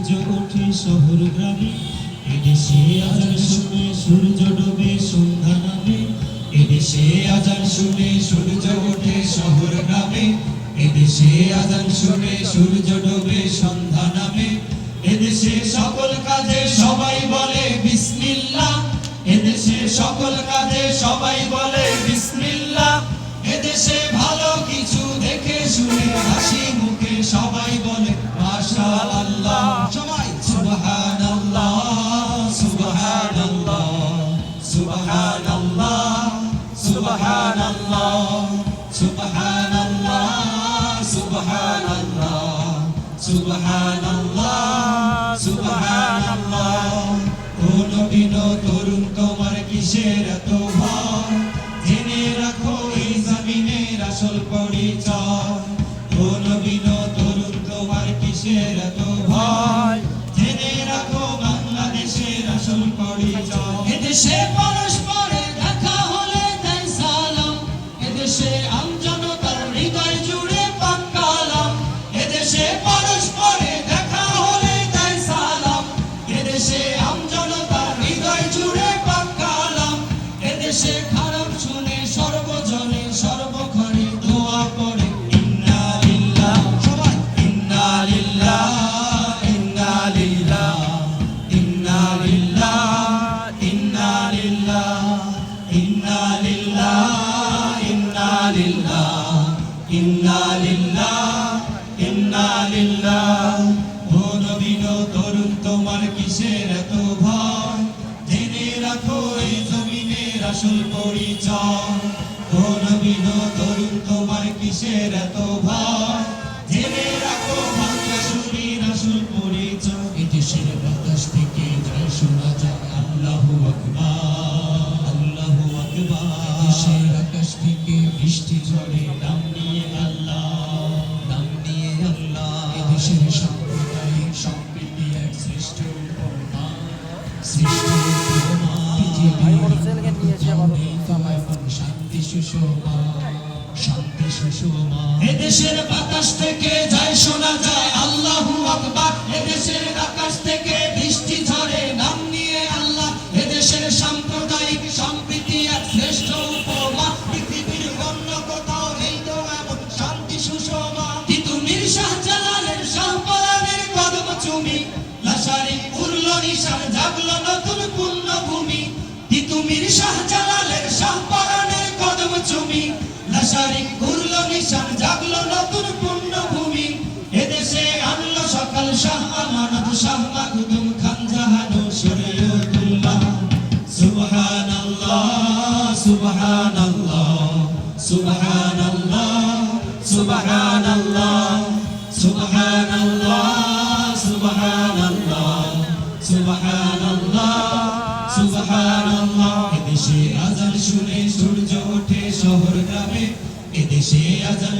সূর্য ওঠে শহর গ্রামে, এদেশে আজান শুনে সূর্য ডোবে সন্ধ্যা নামে। এদেশে আজান শুনে সূর্য ওঠে শহর গ্রামে, এদেশে আজান শুনে সূর্য ডোবে সন্ধ্যা নামে। এদেশে সকল কাজে সবাই বলে বিসমিল্লাহ, এদেশে সকল কাজে সবাই বলে বিসমিল্লাহ। এদেশে ভালো কিছু দেখে শুনে হাসি মুখে সবাই বলে মাশাআল্লাহ। সবাই সুবহানাল্লাহ সুবহানাল্লাহ সুবহানাল্লাহ সুবহানাল্লাহ সুবহানাল্লাহ সুবহানাল্লাহ সুবহানাল্লাহ সুবহানাল্লাহ। ও নবীন তরুণ তোমার কিসের এত ভয়, জেনে রাখো এই জমিনের আসল পরিচয়। ও নবীন তরুণ তোমার কিসের এত ভয়, জেনে রাখো বাংলাদেশের আসল পরিচয়। এদেশে পরস্পরে দেখা হলে দেয় সালাম, এদেশে আমজনতার হৃদয় জুড়ে পাক কালাম। এদেশে পরস্পরে দেখা হলে দেয় সালাম, এদেশে আমজনতার হৃদয় জুড়ে পাক কালাম। এদেশে খারাপ শুনে সর্বজনে সর্বক্ষণে দোয়া করে ইন্না লিল্লাহ। সবাই ইন্না লিল্লাহ ইন্না লিল্লাহ ইন্না লিল্লাহ ইন্না লিল্লাহ ইন্না লিল্লাহ ইন্না লিল্লাহ ইন্না লিল্লাহ ইন্না লিল্লাহ। ও নবীন তরুণ তোমার কিসের এত ভয়, জেনে রাখো এই জমিনের আসল পরিচয়। ও নবীন তরুণ তোমার কিসের এত ভয়, জেনে রাখো বাংলাদেশের আসল পরিচয়। এদেশের বাতাস থেকে জয় শোনা যায় আল্লাহু আকবার আল্লাহু আকবার। এদেশের আকাশ থেকে বৃষ্টি ঝরে নাম নিয়ে আল্লাহ নাম নিয়ে আল্লাহ। এদেশের সাম্প্রদায়িক সম্প্রীতি এক শ্রেষ্ঠ উপমা শ্রেষ্ঠ উপমা। শান্তি সুষমা শান্তি সুষমা। এদেশের বাতাস থেকে যায় শোনা যায় আল্লাহু আকবার। এদেশের আকাশ থেকে বৃষ্টি ঝরে নাম নিয়ে আল্লাহ। এদেশের সাম্প্রদায়িক সম্প্রীতি এক শ্রেষ্ঠ উপমা। পৃথিবীর অন্য কোথাও নেই তো এমন শান্তি সুষমা। তিতুমির শাহজালালের শাহপরানের কদম চুমি, লাশারি উড়ল নিশান জাগলো নতুন পুণ্যভূমি। তিতুমির শাহজালালের শাহপরানের কদম চুমি, লাশারি উড়ল নিশান জাগলো নতুন পুণ্যভূমি। এদেশে আনলো সকাল শাহ আমানত শাহ মাখদুম খান জাহানু শরীয়তুল্লাহ। সুবহানাল্লাহ সুবহানাল্লাহ সুবহানাল্লাহ সুবহানাল্লাহ সুবহানাল্লাহ সুবহানাল্লাহ সুবহানাল্লাহ সুবহানাল্লাহ। এদেশে আজান শুনে সূর্য ওঠে শহর গ্রামে, এদেশে আজান